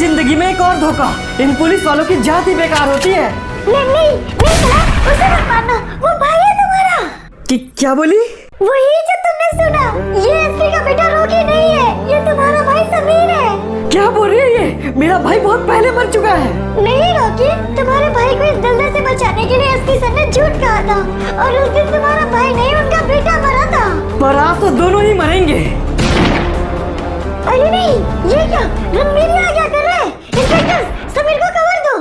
जिंदगी में एक और धोखा। इन पुलिस वालों की जात ही बेकार होती है। नहीं सलार, उसे मत मारना, वो भाई है तुम्हारा। क्या बोली? वही जो तुमने सुना, ये एसपी का बेटा रॉकी नहीं है, ये तुम्हारा भाई समीर है। क्या बोल रही है ये? मेरा भाई बहुत पहले मर चुका है। नहीं रॉकी, तुम्हारे भाई को इस दलदल से बचाने के लिए एसपी सर ने झूठ कहा था और उस दिन तुम्हारा भाई नहीं उनका बेटा मरा था। पर आप तो दोनों ही मरेंगे। अरे नहीं, ये क्या रणबीर यहाँ क्या कर रहा है? इंस्पेक्टर समीर को कवर दो।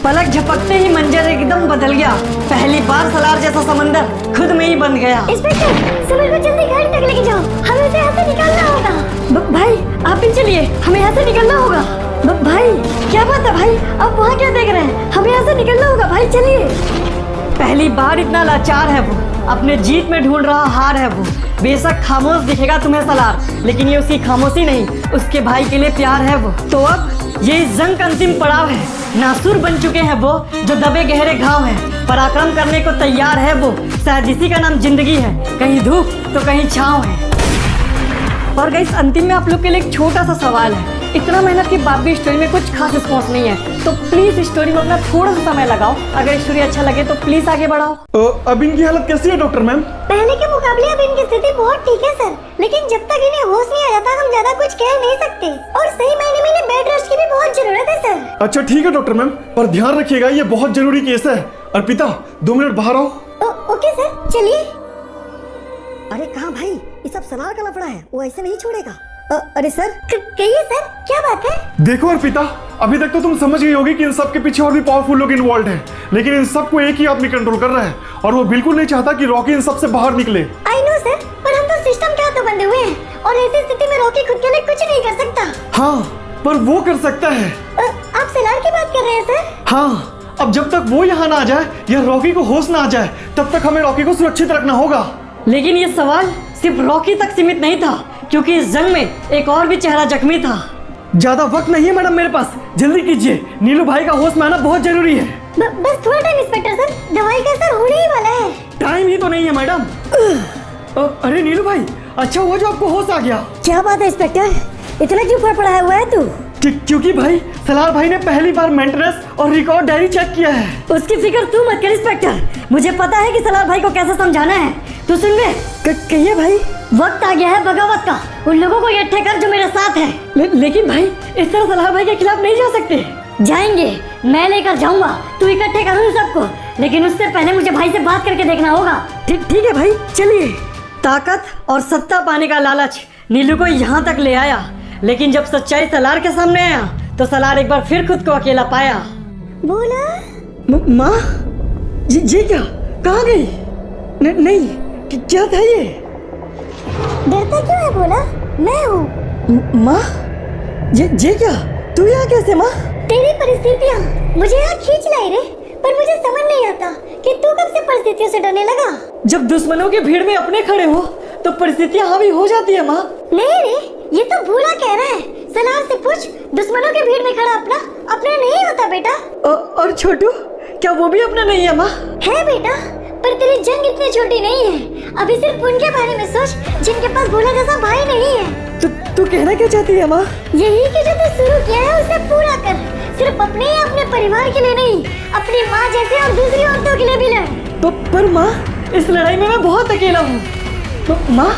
पलक झपकते ही मंजर एकदम बदल गया। पहली बार सलार जैसा समंदर खुद में ही बंद गया। इंस्पेक्टर समीर को जल्दी गाड़ी तक लेके जाओ, हमें इसे यहाँ से निकालना होगा। भाई आप भी चलिए, हमें यहाँ से निकलना होगा। भाई क्या बात है भाई, आप वहाँ क्या देख रहे हैं? हमें यहाँ से निकलना होगा भाई, चलिए। पहली बार इतना लाचार है वो, अपने जीत में ढूंढ रहा हार है वो। बेशक खामोश दिखेगा तुम्हें सलार, लेकिन ये उसकी खामोशी नहीं, उसके भाई के लिए प्यार है वो। तो अब ये इस जंग का अंतिम पड़ाव है। नासुर बन चुके हैं वो जो दबे गहरे घाव हैं। पराक्रम करने को तैयार है वो, शायद इसी का नाम जिंदगी है। कहीं धूप तो कहीं छाँव है। और गाइस अंतिम में आप लोग के लिए एक छोटा सा सवाल है। इतना मेहनत के बाद भी स्टोरी में कुछ खास रिस्पॉन्स नहीं है, तो प्लीज इस स्टोरी में अपना थोड़ा सा समय लगाओ। अगर स्टोरी अच्छा लगे तो प्लीज आगे बढ़ाओ। अब इनकी हालत कैसी है डॉक्टर मैम? पहले के मुकाबले अब इनकी स्थिति बहुत ठीक है सर, लेकिन जब तक इन्हें होश नहीं आ जाता हम ज्यादा कुछ कह नहीं सकते। और सही मायने में इन्हें बेड रेस्ट की भी बहुत जरूरत है सर। अच्छा ठीक है डॉक्टर मैम, पर ध्यान रखिएगा ये बहुत जरूरी केस है। अर्पिता 2 मिनट बाहर आओ। ओके सर, चलिए। अरे कहाँ भाई, ये सब सलार का लफड़ा है, वो ऐसे नहीं छोड़ेगा। अरे सर कहिए सर, क्या बात है? देखो अर्पिता, अभी तक तो तुम समझ गई होगी कि इन सब के पीछे और भी पावरफुल लोग इन्वॉल्व हैं, लेकिन इन सबको एक ही आदमी कंट्रोल कर रहा है और वो बिल्कुल नहीं चाहता कि रॉकी इन सब से बाहर निकले। आई नो सर, पर हम तो सिस्टम के हाथों बंधे हुए हैं और ऐसी स्थिति में रॉकी खुद के लिए कुछ नहीं कर सकता। हाँ, पर वो कर सकता है। आप सलार की बात कर रहे हैं सर? हाँ, अब जब तक वो यहाँ ना आ जाए या रॉकी को होश ना आ जाए, तब तक हमें रॉकी को सुरक्षित रखना होगा। लेकिन ये सवाल सिर्फ रॉकी तक सीमित नहीं था, क्योंकि इस जंग में एक और भी चेहरा जख्मी था। ज्यादा वक्त नहीं है मैडम मेरे पास, जल्दी कीजिए, नीलू भाई का होश में आना बहुत जरूरी है। बस थोड़ा टाइम इंस्पेक्टर सर, दवाई का असर होने ही वाला है। टाइम ही तो नहीं है मैडम। अरे नीलू भाई, अच्छा हुआ जो आपको होश आ गया। क्या बात है इंस्पेक्टर, इतना क्यों फड़फड़ाया हुआ है तू? क्योंकि भाई सलार भाई ने पहली बार मेंटेनेंस और रिकॉर्ड डायरी चेक किया है। उसकी फिक्र तू मत कर इंस्पेक्टर, मुझे पता है कि सलार भाई को कैसे समझाना है। तू सुन ले, कहिए भाई। वक्त आ गया है बगावत का, उन लोगों को इकट्ठे कर जो मेरे साथ है। लेकिन भाई इस तरह सलार भाई के खिलाफ नहीं जा सकते। जाएंगे, मैं लेकर जाऊंगा, तू इकट्ठे कर उन सबको, लेकिन उससे पहले मुझे भाई से बात करके देखना होगा। ठीक है भाई, चलिए। ताकत और सत्ता पाने का लालच नीलू को यहाँ तक ले आया, लेकिन जब सच्चाई सलार के सामने आया तो सलार एक बार फिर खुद को अकेला पाया। बोला माँ जी क्या, कहाँ गई? नहीं क्या था ये? डरता क्यों है? बोला मैं हूँ। माँ ये क्या, तू यहाँ कैसे? माँ तेरी परिस्थितियाँ मुझे यहाँ खींच लाई रे, पर मुझे समझ नहीं आता कि तू कब से परिस्थितियों से डरने लगा। जब दुश्मनों की भीड़ में अपने खड़े हो तो परिस्थितियाँ हावी हो जाती है माँ। नहीं रे, ये तो भूला कह रहा है। सलार से पूछ, दुश्मनों की भीड़ में खड़ा अपना नहीं होता बेटा। और छोटू, क्या वो भी अपना नहीं है माँ? है बेटा, पर तेरी जंग इतनी छोटी नहीं है। अभी सिर्फ उनके बारे में सोच जिनके पास भोला जैसा भाई नहीं है। तू कहना क्या चाहती है माँ? यही कि जो तू शुरू किया है उसे पूरा कर, सिर्फ अपने ही अपने परिवार के लिए नहीं, अपनी माँ जैसे और दूसरी औरतों के लिए भी लड़। तो पर माँ, इस लड़ाई में मैं बहुत अकेला हूँ। तो माँ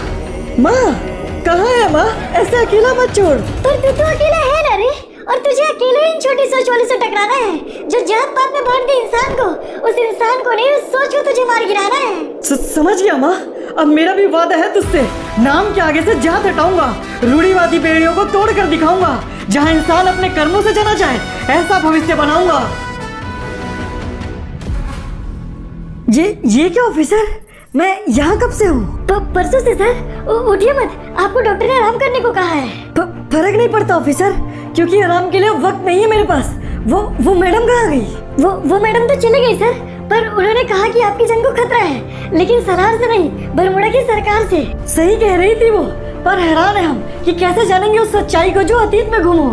कहाँ है माँ? ऐसे अकेला मत छोड़। पर तू तो अकेला है ना रे, और तुझे अकेले इन छोटी सोच वाले से टकराना है जो जात पात में बांटते इंसान को। उस इंसान को नहीं, उस सोच को तुझे मार गिराना है। समझ गया माँ, अब मेरा भी वादा है तुझसे, नाम के आगे से जात हटाऊंगा, रूढ़िवादी बेड़ियों को तोड़ कर दिखाऊंगा। जहाँ इंसान अपने कर्मों से जाना चाहे, ऐसा भविष्य बनाऊंगा। ये क्या ऑफिसर, मैं यहाँ कब से हूँ? परसों से सर। उठिए मत, आपको डॉक्टर ने आराम करने को कहा है। फर्क नहीं पड़ता ऑफिसर, क्योंकि आराम के लिए वक्त नहीं है मेरे पास। वो मैडम कहाँ गई? वो मैडम तो चले गई सर, पर उन्होंने कहा कि आपकी जंग को खतरा है, लेकिन सलार से नहीं, बरमुडा की सरकार से। सही कह रही थी वो, पर हैरान है हम कि कैसे जानेंगे उस सच्चाई को जो अतीत में गुम हो।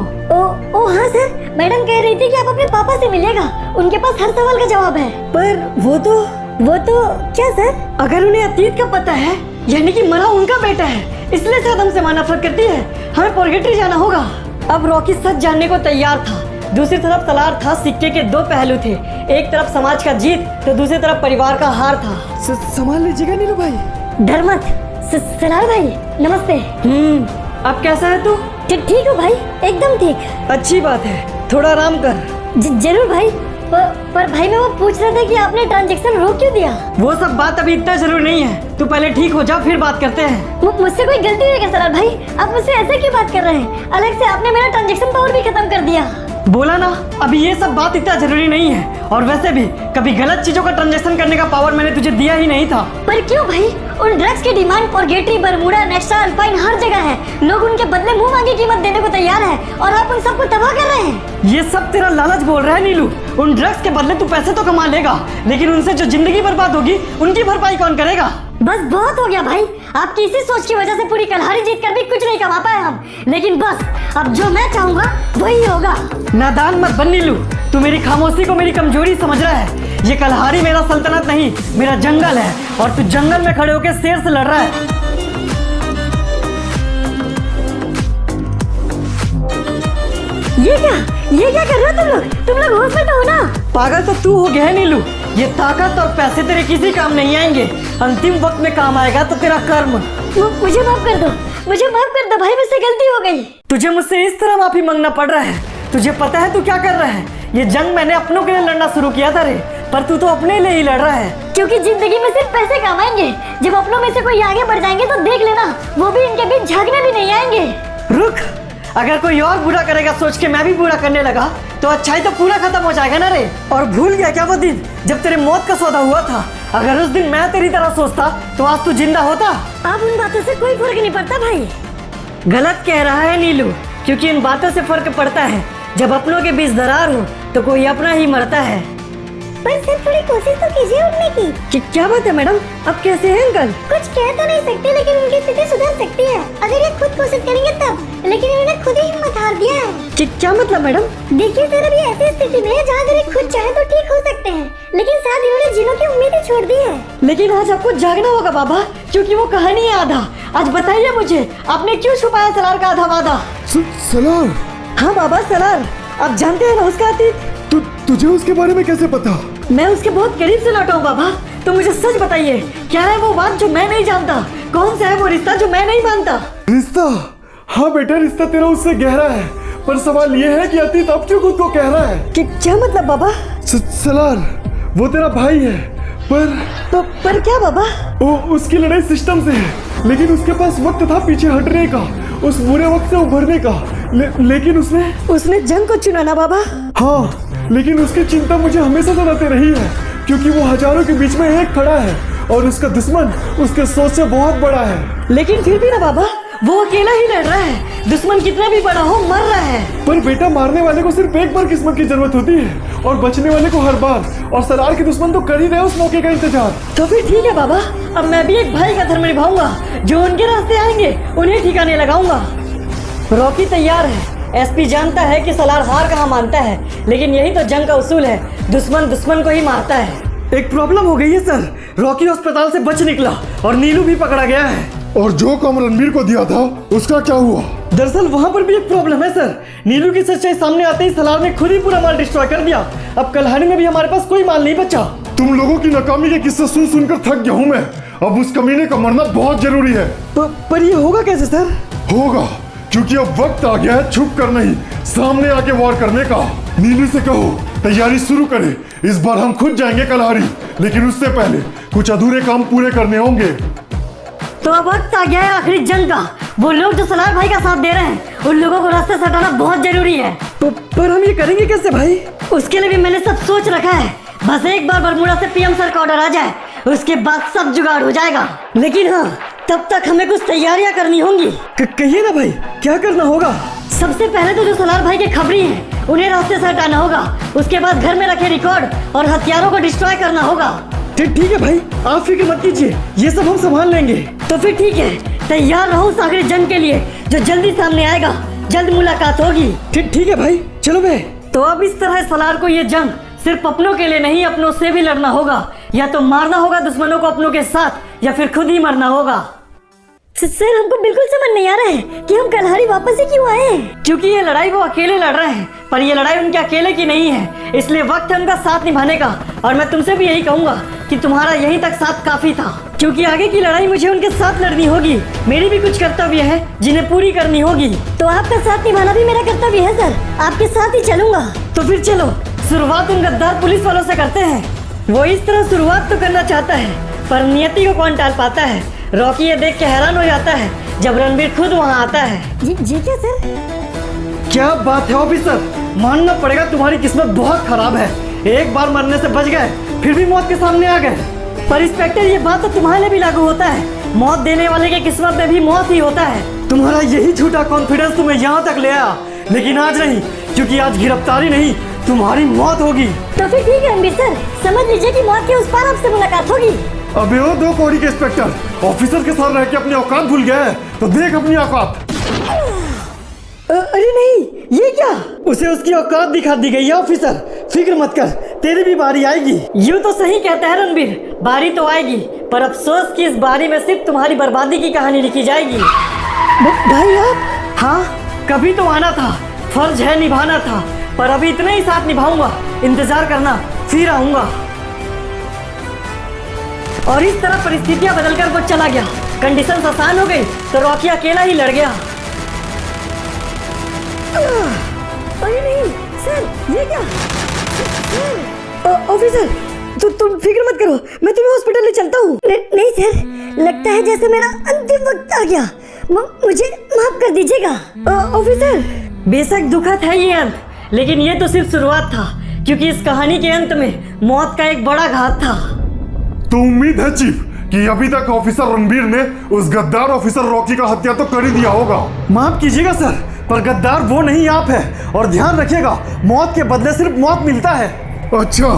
ओ हाँ सर, मैडम कह रही थी कि आप अपने पापा से मिलेगा, उनके पास हर सवाल का जवाब है। पर वो तो क्या सर? अगर उन्हें अतीत का पता है, यानी कि मरा उनका बेटा है, इसलिए शायद हमसे नफरत करती है। हमें पुरगेटरी जाना होगा। अब रॉकी सच जानने को तैयार था। दूसरी तरफ सलार था, सिक्के के दो पहलू थे। एक तरफ समाज का जीत तो दूसरी तरफ परिवार का हार था। संभाल लीजिएगा नीलू भाई। डर मत। सलार भाई नमस्ते। अब कैसा है तू? ठीक हूँ भाई, एकदम ठीक। अच्छी बात है, थोड़ा आराम कर। जरूर भाई। पर भाई मैं वो पूछ रहा था कि आपने ट्रांजैक्शन रोक क्यों दिया? वो सब बात अभी इतना जरूरी नहीं है, तू पहले ठीक हो जा फिर बात करते हैं। मुझसे कोई गलती हुई क्या सलार भाई? आप मुझसे ऐसे क्यों बात कर रहे हैं? अलग से आपने मेरा ट्रांजैक्शन पावर भी खत्म कर दिया। बोला ना, अभी ये सब बात इतना जरूरी नहीं है। और वैसे भी कभी गलत चीजों का ट्रांजैक्शन करने का पावर मैंने तुझे दिया ही नहीं था। पर क्यों भाई? उन ड्रग्स की डिमांड पोर्गेटरी, बरमूडा, नेक्स्टा, अल्पाइन हर जगह है। लोग उनके बदले मुंह मांगी कीमत देने को तैयार है और आप उन सबको तबाह कर रहे हैं। ये सब तेरा लालच बोल रहा है नीलू। उन ड्रग्स के बदले तू पैसे तो कमा लेगा, लेकिन उनसे जो जिंदगी बर्बाद होगी उनकी भरपाई कौन करेगा? बस बहुत हो गया भाई। आपकी इसी सोच की वजह से पूरी कलहारी जीत कर भी कुछ नहीं कमा पाए हम। लेकिन बस अब जो मैं चाहूंगा वही होगा। नादान मत बन नीलू, तू मेरी खामोशी को मेरी कमजोरी समझ रहा है। ये कलहारी मेरा सल्तनत नहीं, मेरा जंगल है और तू जंगल में खड़े होकर शेर से लड़ रहा है। ये क्या कर रहे हो तुम लोग? तुम लोग होश में तो हो ना? पागल तो तू हो गया है नीलू। ये ताकत और पैसे तेरे किसी काम नहीं आएंगे। अंतिम वक्त में काम आएगा तो तेरा कर्म। मुझे माफ कर दो, मुझे माफ कर दो भाई, मुझसे गलती हो गई। तुझे मुझसे इस तरह माफी मांगना पड़ रहा है? तुझे पता है तू क्या कर रहा है? ये जंग मैंने अपनों के लिए लड़ना शुरू किया था रे, पर तू तो अपने लिए ही लड़ रहा है। क्योंकि जिंदगी में सिर्फ पैसे कमाएंगे। जब अपनों में से कोई आगे बढ़ जाएंगे तो देख लेना, वो भी इनके बीच झांकने भी नहीं आएंगे। रुक, अगर कोई और बुरा करेगा सोच के मैं भी बुरा करने लगा तो अच्छाई तो पूरा खत्म हो जाएगा ना रे। और भूल गया क्या वो दिन जब तेरे मौत का सौदा हुआ था? अगर उस दिन मैं तेरी तरह सोचता तो आज तू जिंदा होता। अब उन बातों से कोई फर्क नहीं पड़ता भाई। गलत कह रहा है नीलू, क्योंकि इन बातों से फर्क पड़ता है। जब अपनों के बीच दरार हो तो कोई अपना ही मरता है। पर सर थोड़ी कोशिश तो कीजिए उठने की। क्या बात है मैडम, अब कैसे हैं अंकल? कुछ कह तो नहीं सकते, लेकिन उनकी स्थिति सुधर सकती है अगर ये खुद कोशिश करेंगे तब। लेकिन इन्होंने खुद ही हिम्मत हार दिया है। क्या मतलब मैडम? देखिए सर, अभी ऐसी स्थिति में है जहाँ अगर ये खुद चाहे तो ठीक हो सकते हैं, लेकिन साथ इन्होंने जीने की उम्मीद ही छोड़ दी है। लेकिन आज आपको जागना होगा बाबा, क्योंकि वो कहानी है आधा। आज बताइए मुझे, आपने क्यों छुपाया सलार का आधा वादा? सलार? हाँ बाबा, सलार। आप जानते हैं ना उसका अतीत? तुझे उसके बारे में कैसे पता? मैं उसके बहुत करीब से लौटा हूँ बाबा। तो मुझे सच बताइए, क्या है वो बात जो मैं नहीं जानता? कौन सा है वो रिश्ता जो मैं नहीं मानता? रिश्ता? हाँ बेटा, रिश्ता तेरा उससे गहरा है, पर सवाल ये है कि अतीत अब क्यों खुद को कह रहा है? क्या मतलब बाबा? सलार, वो तेरा भाई है, पर क्या बाबा? उसकी लड़ाई सिस्टम से है, लेकिन उसके पास वक्त था पीछे हटने का, उस बुरे वक्त से उभरने का। लेकिन उसने जंग को चुना ना बाबा? हाँ, लेकिन उसकी चिंता मुझे हमेशा सताती रही है, क्योंकि वो हजारों के बीच में एक खड़ा है और उसका दुश्मन उसके सोच से बहुत बड़ा है। लेकिन फिर भी ना बाबा, वो अकेला ही लड़ रहा है। दुश्मन कितना भी बड़ा हो मर रहा है। पर बेटा, मारने वाले को सिर्फ एक बार किस्मत की जरूरत होती है और बचने वाले को हर बार। और सलार के दुश्मन तो कर ही रहे उस मौके का इंतजार। तो फिर ठीक है बाबा, अब मैं भी एक भाई का धर्म निभाऊंगा। जो उनके रास्ते आएंगे उन्हें ठिकाने लगाऊंगा। रॉकी तैयार है। एसपी जानता है कि सलार हार कहाँ मानता है, लेकिन यही तो जंग का उसूल है, दुश्मन को ही मारता है। एक प्रॉब्लम हो गई है सर, रॉकी अस्पताल से बच निकला और नीलू भी पकड़ा गया है। और जो काम रणबीर को दिया था उसका क्या हुआ? दरअसल वहाँ पर भी एक प्रॉब्लम है सर। नीलू की सच्चाई सामने आते ही सलार ने खुद ही पूरा माल डिस्ट्रॉय कर दिया। अब कलहारी में भी हमारे पास कोई माल नहीं बचा। तुम लोगों की नाकामी के किस्से सुनकर थक गया हूँ मैं। अब उस कमीने का मरना बहुत जरूरी है। पर ये होगा कैसे सर? होगा, क्योंकि अब वक्त आ गया है छुप कर नहीं, सामने आके वार करने का। नीलू से कहो तैयारी शुरू करे, इस बार हम खुद जाएंगे कलहारी, लेकिन उससे पहले कुछ अधूरे काम पूरे करने होंगे। तो अब वक्त आ गया है आखिरी जंग का। वो लोग जो सलार भाई का साथ दे रहे हैं, उन लोगों को रास्ते से हटाना बहुत जरूरी है। पर हम ये करेंगे कैसे भाई? उसके लिए भी मैंने सब सोच रखा है। बस एक बार बरमूडा से पीएम सर का ऑर्डर आ जाए, उसके बाद सब जुगाड़ हो जाएगा। लेकिन हाँ, तब तक हमें कुछ तैयारियां करनी होंगी। कहिए ना भाई, क्या करना होगा? सबसे पहले तो जो सलार भाई के खबरी हैं, उन्हें रास्ते से हटाना होगा। उसके बाद घर में रखे रिकॉर्ड और हथियारों को डिस्ट्रॉय करना होगा। ठीक है भाई, आप फिक्र मत कीजिए, ये सब हम संभाल लेंगे। तो फिर ठीक है, तैयार रहो उस आखिरी जंग के लिए जो जल्दी सामने आएगा। जल्द मुलाकात होगी। ठीक है भाई, चलो बे। तो अब इस तरह सलार को ये जंग सिर्फ अपनों के लिए नहीं, अपनों से भी लड़ना होगा। या तो मारना होगा दुश्मनों को अपनों के साथ, या फिर खुद ही मरना होगा। सर हमको बिल्कुल समझ नहीं आ रहा है कि हम कलहारी वापस से क्यों आए हैं। क्योंकि ये लड़ाई वो अकेले लड़ रहे हैं, पर ये लड़ाई उनके अकेले की नहीं है, इसलिए वक्त है उनका साथ निभाने का। और मैं तुमसे भी यही कहूंगा कि तुम्हारा यहीं तक साथ काफी था, क्योंकि आगे की लड़ाई मुझे उनके साथ लड़नी होगी। मेरी भी कुछ कर्तव्य है जिन्हें पूरी करनी होगी। तो आपका साथ निभाना भी मेरा कर्तव्य है सर, आपके साथ ही चलूंगा। तो फिर चलो शुरुआत उन गद्दार पुलिस वालों से करते हैं। वो इस तरह शुरुआत तो करना चाहता है, पर नियति को कौन टाल पाता है। रॉकी ये देख के हैरान हो जाता है जब रणबीर खुद वहाँ आता है। जी क्या सर? क्या बात है ऑफिसर, मानना पड़ेगा तुम्हारी किस्मत बहुत खराब है। एक बार मरने से बच गए, फिर भी मौत के सामने आ गए। पर इंस्पेक्टर ये बात तो तुम्हारे लिए भी लागू होता है। मौत देने वाले के किस्मत में भी मौत ही होता है। तुम्हारा यही झूठा कॉन्फिडेंस तुम्हें यहाँ तक ले आया, लेकिन आज नहीं, क्योंकि आज गिरफ्तारी नहीं तुम्हारी मौत होगी। तो फिर ठीक है रणबीर सर, समझ लीजिए कि मौत के उस पार आपसे मुलाकात होगी। अबे ओ 2 कौड़ी के इंस्पेक्टर, ऑफिसर के साथ रह के अपनी औकात भूल गया है, तो देख अपनी औकात। अरे नहीं, ये क्या? उसे उसकी औकात दिखा दी गई है ऑफिसर, फिक्र मत कर, तेरी भी बारी आएगी। यूँ तो सही कहता है रणबीर, बारी तो आएगी, पर अफसोस कि इस बारी में सिर्फ तुम्हारी बर्बादी की कहानी लिखी जाएगी। भाई आप? हाँ, कभी तो आना था, फर्ज है निभाना था, पर अभी इतना ही साथ निभाऊंगा। इंतजार करना, फिर आऊंगा। और इस तरह परिस्थितियां बदलकर वो चला गया। कंडीशन आसान हो गई तो रॉकी अकेला ही लड़ गया। अरे नहीं सर, ये क्या? ऑफिसर, तुम फिक्र मत करो, मैं तुम्हें हॉस्पिटल ले चलता हूँ। नहीं सर, लगता है जैसे मेरा अंतिम वक्त आ गया। मुझे माफ कर दीजिएगा। ऑफिसर, बेशक दुखद है ये अंत, लेकिन ये तो सिर्फ शुरुआत था, क्योंकि इस कहानी के अंत में मौत का एक बड़ा घात था। तो उम्मीद है चीफ कि अभी तक ऑफिसर रणबीर ने उस गद्दार ऑफिसर रॉकी का हत्या तो कर ही दिया होगा। माफ कीजिएगा सर, पर गद्दार वो नहीं आप है, और ध्यान रखिएगा मौत के बदले सिर्फ मौत मिलता है। अच्छा,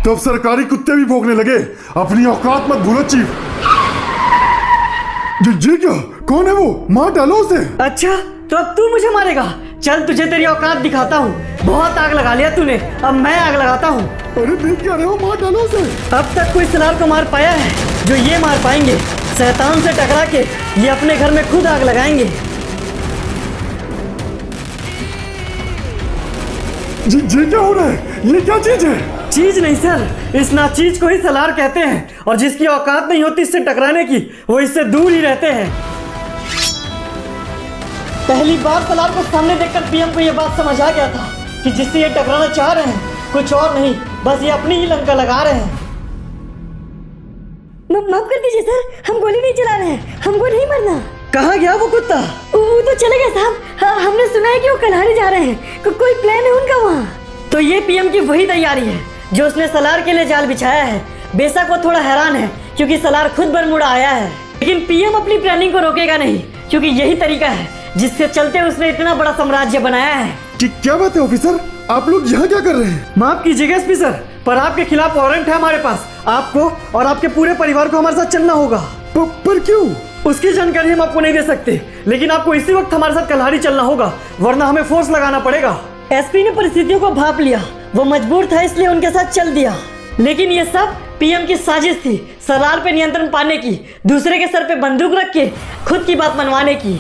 तो अब सरकारी कुत्ते भी भौंकने लगे। अपनी औकात मत भूलो चीफ। जी क्या? कौन है वो? मार डालो उसे। अच्छा, तो अब तू मुझे मारेगा? चल तुझे तेरी औकात दिखाता हूँ। बहुत आग लगा लिया तूने, अब मैं आग लगाता हूँ। अरे देख क्या रहे हो, मार डालो उसे। अब तक कोई सलार को मार पाया है जो ये मार पाएंगे? शैतान से टकरा के ये अपने घर में खुद आग लगाएंगे। जी क्या हो रहा है? ये क्या चीज है? चीज नहीं सर, इस नाचीज को ही सलार कहते हैं, और जिसकी औकात नहीं होती इससे टकराने की, वो इससे दूर ही रहते हैं। पहली बार सलार को सामने देखकर पीएम को ये बात समझ आ गया था कि जिससे ये टकराना चाह रहे हैं कुछ और नहीं, बस ये अपनी ही लंका लगा रहे हैं। माफ कर दीजिए सर, हम गोली नहीं चला रहे हैं, हमको नहीं मरना। कहाँ गया वो कुत्ता? वो तो चले गए साहब। हमने सुना है कि वो कलहारी जा रहे हैं, कोई प्लान है उनका वहाँ। तो ये पीएम की वही तैयारी है जो उसने सलार के लिए जाल बिछाया है। बेशक वो थोड़ा हैरान है क्योंकि सलार खुद बरमुड़ा आया है, लेकिन पीएम अपनी प्लानिंग को रोकेगा नहीं, क्योंकि यही तरीका है जिससे चलते उसने इतना बड़ा साम्राज्य बनाया है। क्या बात है ऑफिसर, आप लोग यहाँ क्या कर रहे हैं? माफ कीजिएगा एसपी सर, पर आपके खिलाफ वारंट है हमारे पास। आपको और आपके पूरे परिवार को हमारे साथ चलना होगा। पर क्यों? उसकी जानकारी हम आपको नहीं दे सकते, लेकिन आपको इसी वक्त हमारे साथ कलहारी चलना होगा, वरना हमें फोर्स लगाना पड़ेगा। एसपी ने परिस्थितियों को भांप लिया, वो मजबूर था इसलिए उनके साथ चल दिया, लेकिन ये सब पीएम की साजिश थी, सलार पे नियंत्रण पाने की, दूसरे के सर पे बंदूक रख के खुद की बात मनवाने की।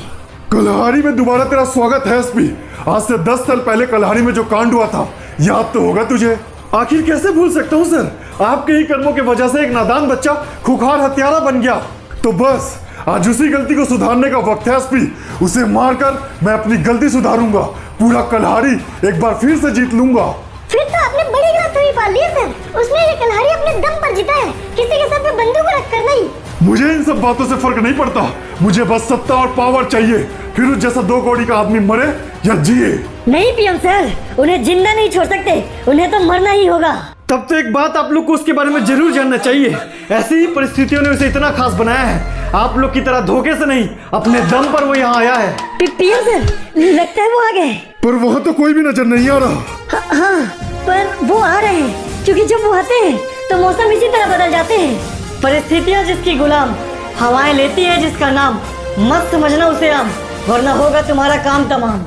कलहारी में दोबारा तेरा स्वागत है एसपी। आज से 10 साल पहले कलहारी में जो कांड हुआ था याद तो होगा तुझे? आखिर कैसे भूल सकता हूँ सर, आपके ही कर्मों की वजह से एक नादान बच्चा खुखार हत्यारा बन गया। तो बस आज उसी गलती को सुधारने का वक्त है एसपी। उसे मारकर मैं अपनी गलती सुधारूंगा, पूरा कलहारी एक बार फिर से जीत लूंगा। फिर तो आपने बड़ी गलती पाल ली है सर। उसने ये कलहारी अपने दम पर जीता है, किसी के सर पे बंदूक रख कर नहीं। मुझे इन सब बातों से फर्क नहीं पड़ता, मुझे बस सत्ता और पावर चाहिए, फिर उस जैसा 2 कौड़ी का आदमी मरे या जिए। नहीं पीएम सर, उन्हें जिंदा नहीं छोड़ सकते, उन्हें तो मरना ही होगा। तब तो एक बात आप लोग को उसके बारे में जरूर जानना चाहिए। ऐसी ही परिस्थितियों ने उसे इतना खास बनाया है, आप लोग की तरह धोखे से नहीं, अपने दम पर वो यहाँ आया है। पीएम सर, लगता है वो आ गए। पर वहाँ तो कोई भी नजर नहीं आ रहा। हाँ, पर वो आ रहे हैं, क्योंकि जब वो आते हैं तो मौसम इसी तरह बदल जाते हैं। परिस्थितियाँ जिसकी गुलाम, हवाएं लेती है जिसका नाम, मत समझना उसे आम, वरना होगा तुम्हारा काम तमाम।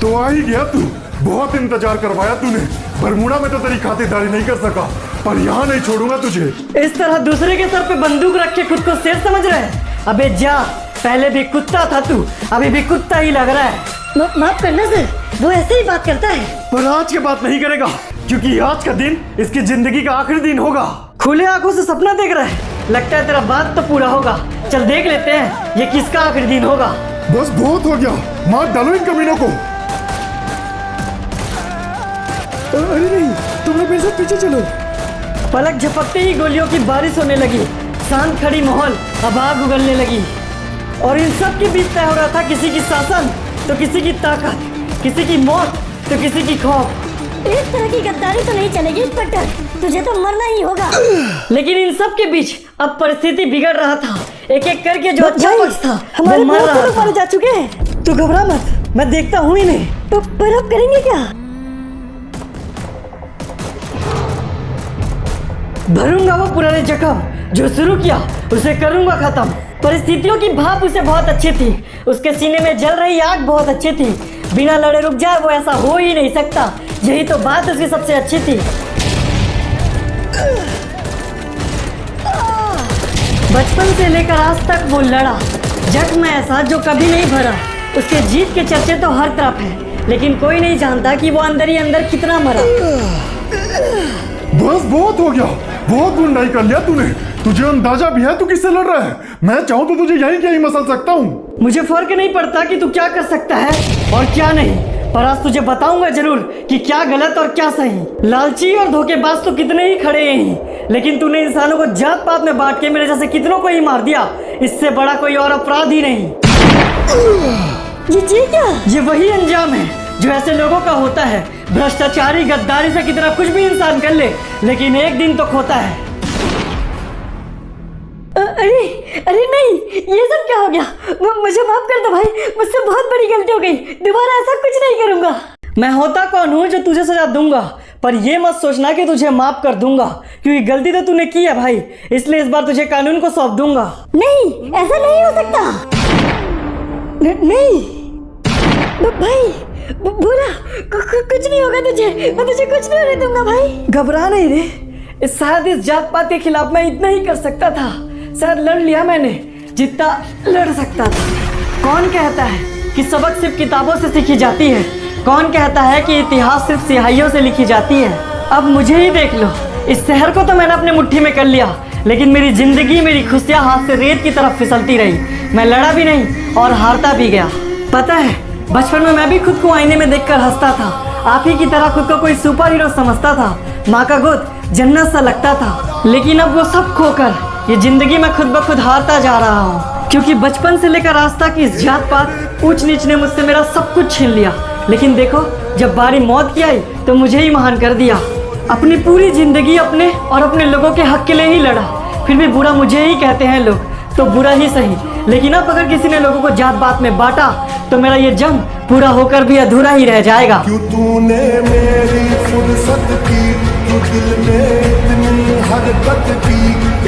तो आ ही गया तू, बहुत इंतजार करवाया तूने। बरमूडा में तो तेरी खातिरदारी नहीं कर सका, पर यहाँ नहीं छोड़ूंगा तुझे। इस तरह दूसरे के सर पे बंदूक रख के खुद को शेर समझ रहा है? अबे जा, पहले भी कुत्ता था तू, अभी भी कुत्ता ही लग रहा है। माफ करना सर, वो ऐसे ही बात करता है। पर आज के बात नहीं करेगा, क्योंकि आज का दिन इसकी जिंदगी का आखिरी दिन होगा। खुले आंखों से सपना देख रहा है, लगता है तेरा बात तो पूरा होगा। चल देख लेते हैं ये किसका आखिरी दिन होगा। बस बहुत हो गया, मार डालो इन कमीनों को। अरे नहीं, तुम लोग मेरे साथ पीछे चलो। पलक झपकते ही गोलियों की बारिश होने लगी। शांत खड़ी माहौल अब आग उगलने लगी और इन सब के बीच तय हो रहा था किसी की शासन तो किसी की ताकत, किसी की मौत तो किसी की खौफ। इस तरह की गद्दारी तो नहीं चलेगी इंस्पेक्टर, तुझे तो मरना ही होगा। लेकिन इन सब के बीच अब परिस्थिति बिगड़ रहा था। एक एक करके जो अच्छा भाई, पक्ष था हमारे वो मर बहुत रहा लोग था। मारे जा चुके हैं। तू घबरा मत, मैं देखता हूँ ही नहीं। तो पर अब करेंगे क्या? भरूंगा वो पुराने जख्म जो शुरू किया उसे करूंगा खत्म। परिस्थितियों की भाप उसे बहुत अच्छी थी, उसके सीने में जल रही आग बहुत अच्छी थी। बिना लड़े रुक जाए वो ऐसा हो ही नहीं सकता, यही तो बात उसकी सबसे अच्छी थी। बचपन से लेकर आज तक वो लड़ा, जख्म ऐसा जो कभी नहीं भरा। उसके जीत के चर्चे तो हर तरफ है, लेकिन कोई नहीं जानता कि वो अंदर ही अंदर कितना मरा। बस बहुत हो गया, बहुत गुंडाई कर लिया तूने। तुझे अंदाजा भी है तू किससे लड़ रहा है? मैं चाहूँ तो तुझे यहीं कहीं मसल सकता हूँ। मुझे फर्क नहीं पड़ता कि तू क्या कर सकता है और क्या नहीं, पर आज तुझे बताऊंगा जरूर कि क्या गलत और क्या सही। लालची और धोखेबाज तो कितने ही खड़े हैं, लेकिन तूने इंसानों को जात पात में बांट के मेरे जैसे कितनों को ही मार दिया। इससे बड़ा कोई और अपराध ही नहीं। ये क्या? ये वही अंजाम है जो ऐसे लोगों का होता है। भ्रष्टाचारी गद्दारी से कितना कुछ भी इंसान कर ले, लेकिन एक दिन तो खोता है। अरे अरे नहीं, ये सब क्या हो गया? मुझे माफ कर दो भाई, मुझसे बहुत बड़ी गलती हो गई, दोबारा ऐसा कुछ नहीं करूंगा। मैं होता कौन हूँ जो तुझे सजा दूंगा, पर ये मत सोचना कि तुझे माफ कर दूंगा, क्योंकि गलती तो तूने की है भाई, इसलिए इस बार तुझे कानून को सौंप दूंगा। नहीं, ऐसा नहीं हो सकता। नहीं भाई, बुरा कुछ नहीं होगा तुझे, मैं तुझे कुछ नहीं होने दूंगा भाई। घबरा नहीं रे, शायद इस जात पात के खिलाफ मैं इतना ही कर सकता था। शायद लड़ लिया मैंने जितना लड़ सकता था। कौन कहता है कि सबक सिर्फ किताबों से सीखी जाती है? कौन कहता है कि इतिहास सिर्फ सिहाइयों से लिखी जाती है? अब मुझे ही देख लो, इस शहर को तो मैंने अपने मुट्ठी में कर लिया, लेकिन मेरी जिंदगी, मेरी खुशियां हाथ से रेत की तरफ फिसलती रही। मैं लड़ा भी नहीं और हारता भी गया। पता है, बचपन में मैं भी खुद को आईने में देखकर हंसता था। आप ही की तरह खुद को कोई सुपर हीरो समझता था। माँ का गोद जन्नत सा लगता था, लेकिन अब वो सब खोकर ये जिंदगी में खुद ब खुद हारता जा रहा हूँ, क्योंकि बचपन से लेकर आज तक इस जात पात ऊंच नीच ने मुझसे मेरा सब कुछ छीन लिया। लेकिन देखो, जब बारी मौत की आई तो मुझे ही महान कर दिया। अपनी पूरी जिंदगी अपने और अपने लोगों के हक के लिए ही लड़ा, फिर भी बुरा मुझे ही कहते हैं लोग, तो बुरा ही सही। लेकिन अब अगर किसी ने लोगों को जात बात में बांटा तो मेरा ये जंग पूरा होकर भी अधूरा ही रह जाएगा। क्यों तूने मेरी फुर्सत की, क्यों दिल में इतनी हरकत की,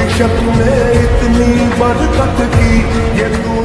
इश्क में इतनी बरकत की, ये तू